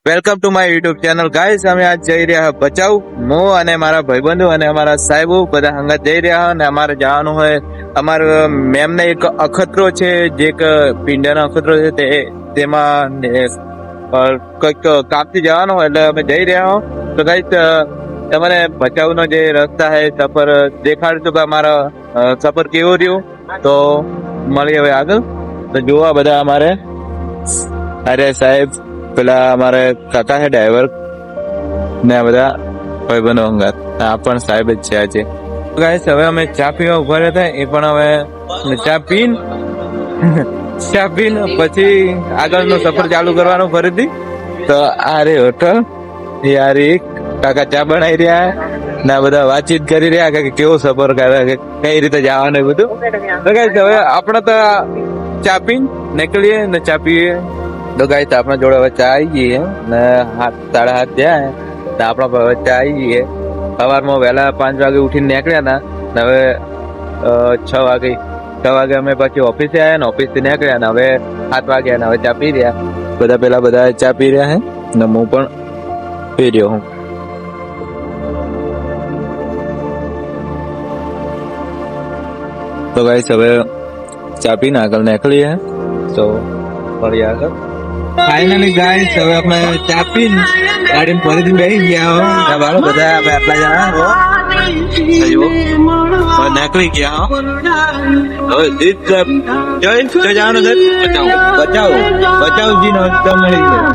Welcome to my YouTube channel guys. અમે આજ જઈ રહ્યા ભચાઉ. હું અને મારા ભાઈબંધો અને અમારા સાહેબો બધા હંગાત જઈ રહ્યા અને અમારે જવાનું હોય. અમારા મેમને એક અખતરો છે, જે એક પિંડાનો અખતરો છે, તેમાં કંઈક કાપથી જવાનું હોય, એટલે અમે જઈ રહ્યા હો. તો ગાઈસ, તમારે ભચાઉનો જે રસ્તા છે સફર દેખાડશું કે અમારો સફર કેવો રહ્યો. તો મળીએ હવે આગળ. તો જોવા બધા અમારે અરે સાહેબ, પેલા અમારે કાકા છે ડ્રાઈવર ને આ બધા ભાઈબંધો અંગાત. આ પણ સાહેબ જ છે આજે. ગાઈસ, હવે અમે ચા પીવા ઉભા રહ્યા હતા. એ પણ હવે ચા પીને પછી આગળનો સફર ચાલુ કરવાનો ફરીથી. તો આ રે હોટલ, યાર કાકા ચા બનાવી રહ્યા ને આ બધા વાતચીત કરી રહ્યા કે કેવો સફર કરે, કઈ રીતે જવાનું એ બધું. તો ગાઈસ, હવે આપણે તો ચા પીને નીકળીએ ને ચા પીએ. તો ગાઈસ, આપણા જોડે હવે ચા આવી ગઈ ને 7:30 થયા ને આપણા હવે ચા આવી ગઈ. સવારમાં વહેલા 5 વાગે ઉઠીને નીકળ્યા હતા ને હવે 6 વાગે અમે પછી ઓફિસે આવ્યા ને ઓફિસથી નીકળ્યા ને હવે 7 વાગ્યા ને હવે ચા પી રહ્યા. બધા ચા પી રહ્યા છે ને હું પણ પી રહ્યો હું. તો ગાઈસ, હવે ચા પીને આગળ નીકળીએ. તો ફરી આગળ ફાઇનલી ગાઈસ, હવે આપણે ચા પીને ગાડીમાં ફરીથી બેસી ગયા હો. બધા આટલા જણા હો નીકળી ગયા હો. હવે જવાનું છે બચાવજી નો મળી ગયો.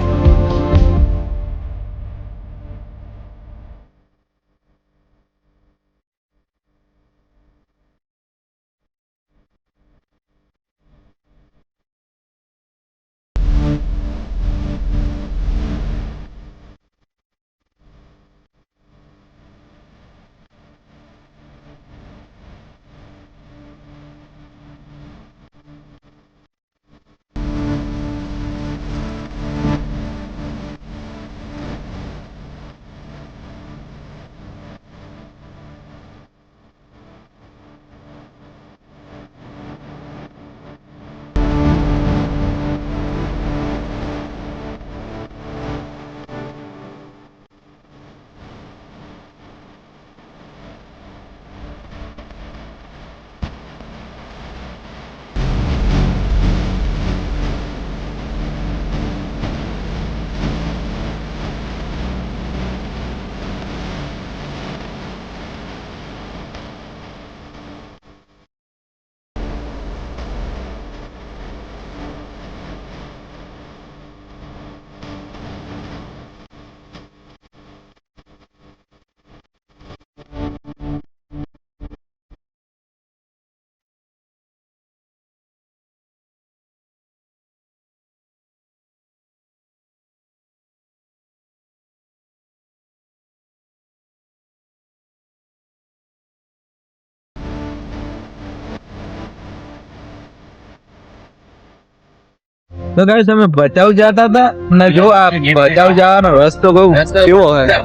તો ગાઈસ, અમે ભચાઉ જતા હતા ને જો આ ભચાઉ જવાનો રસ્તો કેવો હોય.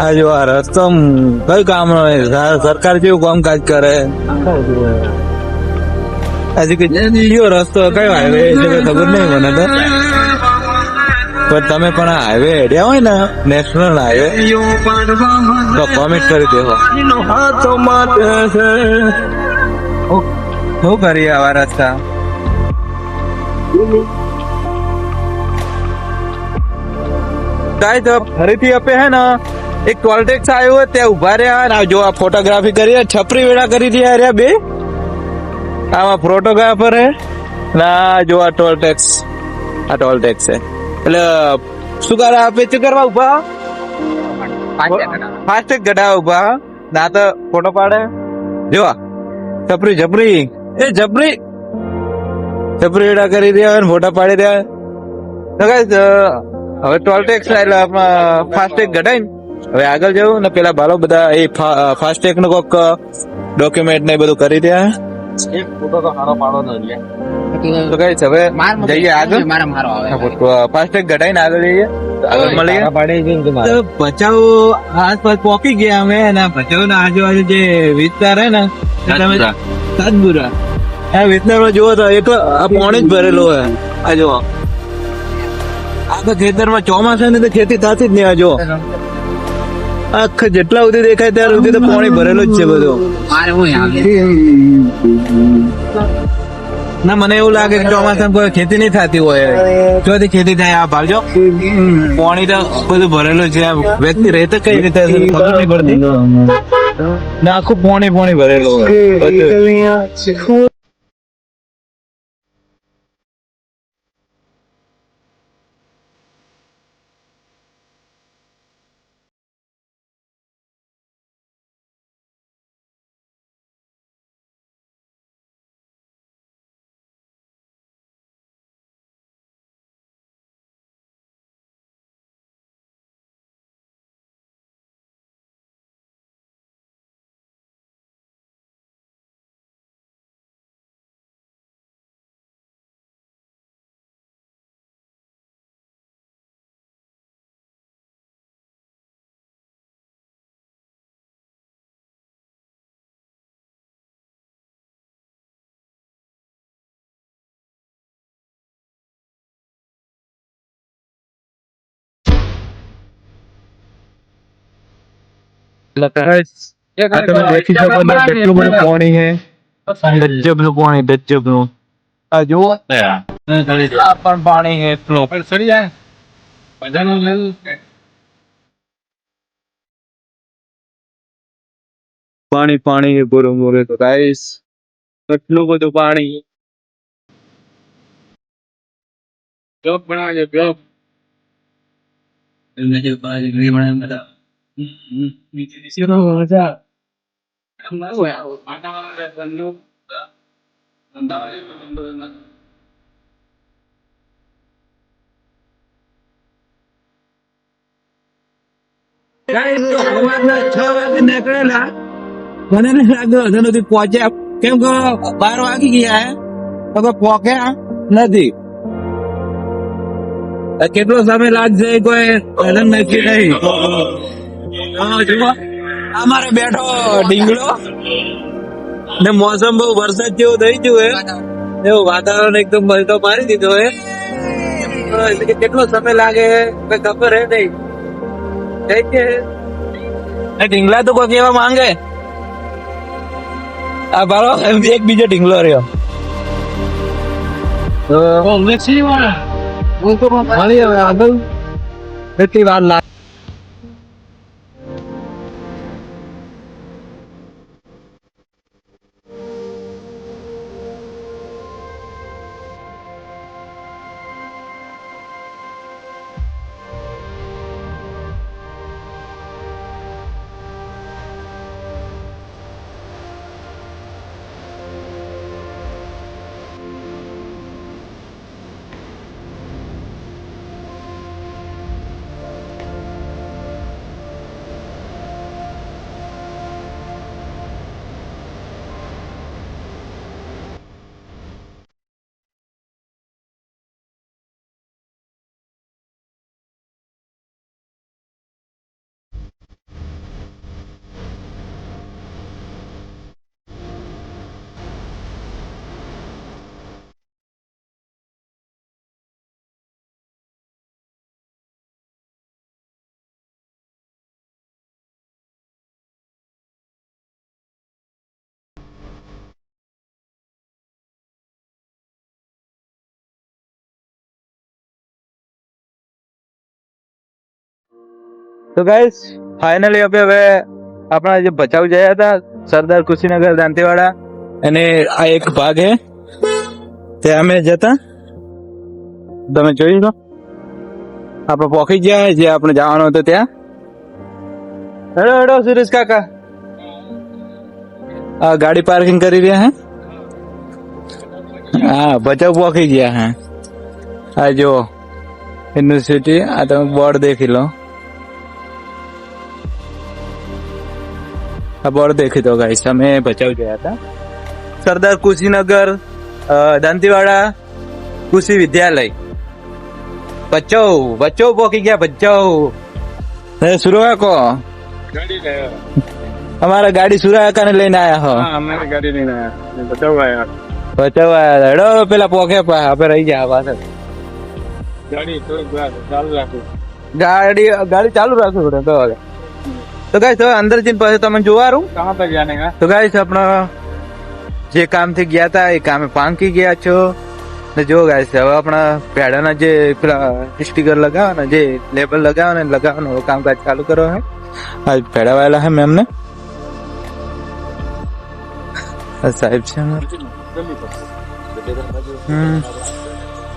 આ જો આ રસ્તો કઈ કામ સરકાર જેવું કામકાજ કરે. હજી રસ્તો કયો હાઈવે ખબર નહીં મને તો, પણ તમે પણ આ હાઈવે હેડ્યા હોય ને નેશનલ હાઈવે તો કોમેન્ટ કરી દેવો. શું કરીએ આવા રસ્તા. ગાઈસ, ફરીથી આપે હે ને એક ટોલ ટેક્સ આવ્યો હોય ત્યાં ઉભા રહ્યા. જો આ ફોટોગ્રાફી કરી છપરી વેળા કરી રહ્યા બે. આમાં ફોટોગ્રાફર હે ના. જો આ ટોલ ટેક્સ છે. એટલે શું કરે આપે શું કરવા ઉભા ફાસ્ટેગ ઘટાવા ઉભા ના તો ફોટો પાડે. જો છપરી વેળા કરી રહ્યા હોય ફોટા પાડી રહ્યા. તો ગાઈસ, હવે ટોલ ટેક્સ એટલે ફાસ્ટેગ ઘટાઈને હવે આગળ જવું ને પેલા ભાલો બધા એ ફાસ્ટેગ નું કોક ડોક્યુમેન્ટ ને બધું કરી રહ્યા. તો ગાઈસ, હવે જઈએ આગળ. ફાસ્ટેગ ઘટાઈને આગળ જઈએ. આગળ મળીએ. ભચાઉ આસપાસ પહોંચી ગયા અમે. ભચાઉ ના આજુબાજુ જે વિસ્તાર હે ને સાતપુરા, આ વિસ્તારમાં જુઓ તો એક આ પાણી જ ભરેલું હોય. આ જુઓ આખા ખેતરમાં ચોમાસા ને તો ખેતી થતી જ નહીં. આ જો આખા જેટલા સુધી દેખાય ત્યાં સુધી તો પાણી ભરેલું જ છે બધું. ના મને એવું લાગે કે ચોમાસામાં કોઈ ખેતી નહીં થતી હોય. જોથી ખેતી થાય આ ભાવજો પાણી તો બધું ભરેલું છે. વ્યક્તિ રહેતો કઈ રીતે હશે ખબર નહીં પડતી. ના આખું પાણી ભરેલું હોય. તમે દેખી શકો છો કેટલું બધું પાણી છે. ગજબનું પાણી, ગજબનું. આ જુઓ આ પણ પાણી છે એટલું. પાણી છે પૂરું. તો ગાઈસ કેટલું બધું પાણી. બ્લોક બનાવજો બ્લોક. નીકળેલા મને નહીં લાગ્યો હજુ નથી પહોંચ્યા. કેમ કે 12 વાગી ગયા તો પહોંચ્યા નથી. કેટલો સમય લાગશે કોઈ નક્કી નહીં. અમારે બેઠો ડીંગલો ને મોસમ બહુ વરસાદ જેવું થઈ ગયું એવું વાતાવરણ એકદમ બળતો મારી દીધો કેટલો સમય લાગે કઈ ખબર હે નહીં. ઢીંગલા તો કોઈ કેવા માંગે. આ બારો એક બીજો ઢીંગલો રહ્યો. આગળ કેટલી વાર લાગે. તો ગાઈસ ફાઇનલી હવે આપણા જે ભચાઉ ગયા હતા સરદાર કુશીનગર દાંતીવાડા અને આ એક ભાગ હે ત્યાં અમે જતા તમે જોઈ લો. આપણે પહોંચી ગયા જે આપણે જવાનું હતું ત્યાં. હેડો હેડો સુરેશ કાકા આ ગાડી પાર્કિંગ કરી રહ્યા હે. હા ભચાઉ પહોંચી ગયા હે. આ જો યુનિવર્સિટી આ તમે બોર્ડ દેખી લો. આ બોર્ડ દેખી દો ગાઈસ. અમે ભચાઉ ગયા હતા સરદાર કુશીનગર દાંતીવાડા કૃષિ વિદ્યાલય ભચાઉ પહોંચી ગયા. ભચાઉ સુરવાકો અમારા ગાડી સુરવાકા ને લઈને આયા હો. અમારી ગાડી લઈને આયા ભચાઉ આયા. હેડો પેલા પોકે આપે રહી ગયા પાછળ. ગાડી ચાલू રાખो थोड़ा तो गाइस तो अंदर जिन पास તમે જોવારું कहां पे जाने का तो गाइस अपना જે કામ થી ગયા હતા એ કામે પાંકી ગયા છો ને જો ગાઈસ હવે આપણા પેડાના જે પેલા સ્ટીકર લગાવે ને જે લેબલ લગાવે ને લગાવવાનું કામકાજ ચાલુ કરો હે આજ પેડા વાળા હે મેમને સાહેબ છે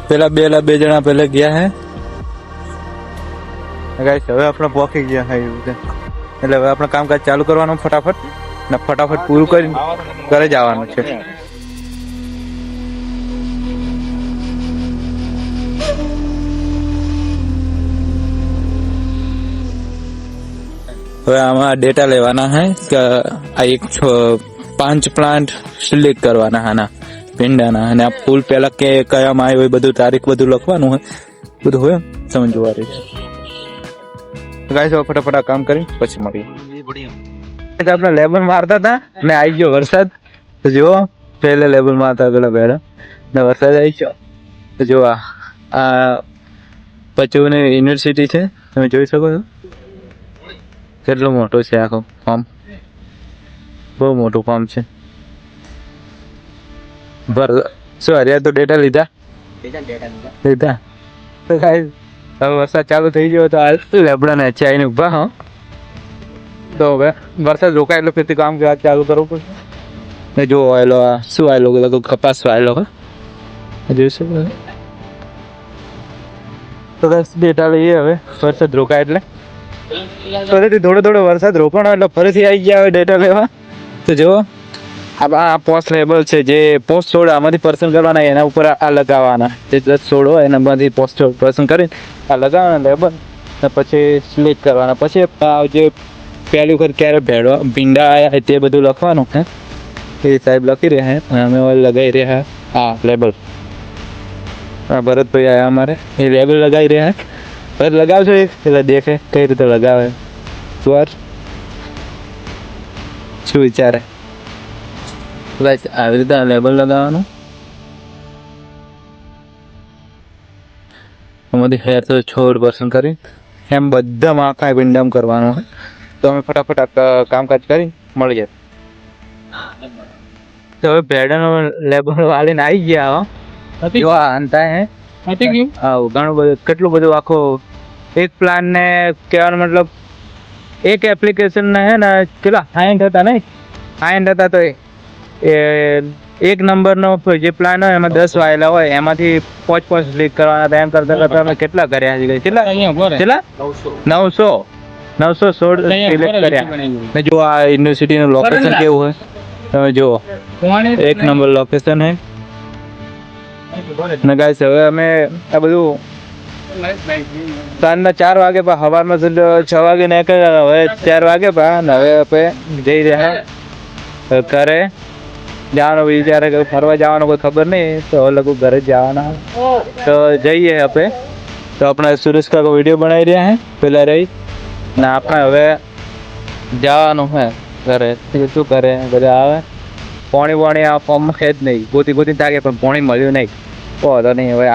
પેલા બે જણા પેલા ગયા હે ગાઈસ હવે આપણે પહોંચી ગયા હે એટલે હવે આપણે કામકાજ ચાલુ કરવાનું ફટાફટ ને ફટાફટ પૂરું કરીને ઘરે જવાનું છે હવે આમાં ડેટા લેવાના હે કે આ એક 5 પ્લાન્ટ સિલેક્ટ કરવાના આના ભીંડાના અને આ ફૂલ પેલા કે કયામાં આવ્યો એ બધું તારીખ બધું લખવાનું હોય બધું હોય સમજવા રહી ગાઈસ ફટાફટ આ કામ કરી પછી મળીએ આપણે લેબલ મારતા હતા ને આવી ગયો વરસાદ તો જુઓ પહેલે લેબલ મારતા પેલા ને વરસાદ આવી ગયો તો જુઓ આ પચુની યુનિવર્સિટી છે તમે જોઈ શકો છો કેટલો મોટો છે આખો ફાર્મ બહુ મોટું ફાર્મ છે શું હરિયા તો ડેટા લીધા તો ગાઈસ હવે વરસાદ ચાલુ થઈ ગયો તો હાલ લેબડા ને ચાઈને ઉભા હા તો હવે વરસાદ રોકાય એટલે ફરીથી કામ ચાલુ કરવું પડશે ને જો આવેલો શું આવેલો કપાસ આવેલો જોઈ શકો તો બસ ડેટા લઈએ હવે વરસાદ રોકાય એટલે ફરીથી થોડો વરસાદ રોકાણો એટલે ફરીથી આવી ગયા હવે ડેટા લેવા તો જુઓ આ પોસ્ટ લેબલ છે જે પોસ્ટ છોડ આમાંથી પસંદ કરવાના એના ઉપર આ લગાવવાના જે 10 છોડ હોય એનામાંથી પોસ્ટ છોડ પસંદ કરીને આ લગાવવાના લેબલ ને પછી સિલેક્ટ કરવાના પછી જે પહેલી વખત ક્યારે ભીંડા આવ્યા તે બધું લખવાનું હે એ સાહેબ લખી રહ્યા હે અમે લગાવી રહ્યા હા લેબલ હા ભરતભાઈ આવ્યા અમારે એ લેબલ લગાવી રહ્યા ભરત લગાવશો એક એટલે દેખે કઈ રીતે લગાવે શું વિચારે આવી રીતે લેબલ લગાવવાનું આમાંથી હેર તો છોડ પસંદ કરી એમ બધામાં આખા ભીંડામાં કરવાનું હોય તો અમે ફટાફટ કામકાજ કરી મળીએ તો હવે ભેડાનો લેબલ વાળીને આવી ગયા જો અંતા હે ઘણું બધું કેટલું બધું આખો એક પ્લાન ને કહેવાનો મતલબ એક એપ્લિકેશન ને હે ને કેટલા 60 હતા નહીં 60 હતા તો એ એક નંબરનો જે પ્લાન હોય એમાં 10 વાયેલા હોય એમાંથી 5 ક્લિક કરવાના હતા એમ કરતા અમે કેટલા કર્યા છે કેટલા 916 સિલેક્ટ કર્યા ને જો આ યુનિવર્સિટીનું લોકેશન કેવું હોય તમે જુઓ એક નંબર લોકેશન હે ને ગાઈસ હવે અમે આ બધું સાંજના 4 વાગે પા સવારમાં 6 વાગે નીકળ્યા હવે 4 વાગે પા ને હવે આપણે જઈ રહ્યા ઘરે જવાનો વિચારે કે ફરવા જવાનો કોઈ ખબર નહીં તો લગભગ ઘરે જવાના તો જઈએ આપણે તો આપણે સુરેશ કાકા વિડીયો બનાવી રહ્યા હે પેલા રહી ને આપણે હવે જવાનું હે ઘરે શું કરે બધા આવે પાણી આ ફોર્મમાં છે જ નહીં ગોતી થાકે પણ પાણી મળ્યું નહીં તો નહીં હવે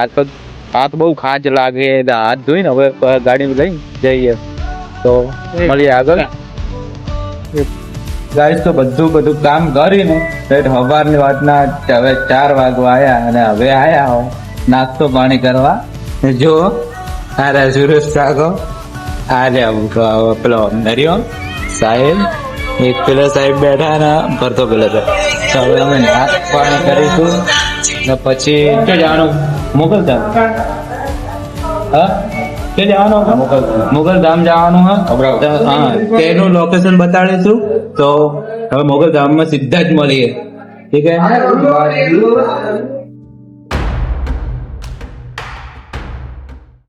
હાથ બહુ ખાંચ લાગે હાથ ધોઈને હવે ગાડી લઈ જઈએ તો મળીએ આગળ ગાઈસ તો બધું કામ કરીને સવારની વાતના હવે 4 વાગવા આવ્યા અને હવે આયા હો નાસ્તો પાણી કરવા જો આ રહ્યા સુરેશ કાકો આ રહ્યા પેલો નરિયો સાહેબ એક પેલા સાહેબ બેઠા ને ભરતો પેલા તો હવે અમે નાસ્તો પાણી કરીશું ને પછી જવાનું મોકલતા મોગલધામ જવાનું હા તેનું લોકેશન બતાડીશું તો હવે મોગલધામમાં સીધા જ મળીએ ઠીક હે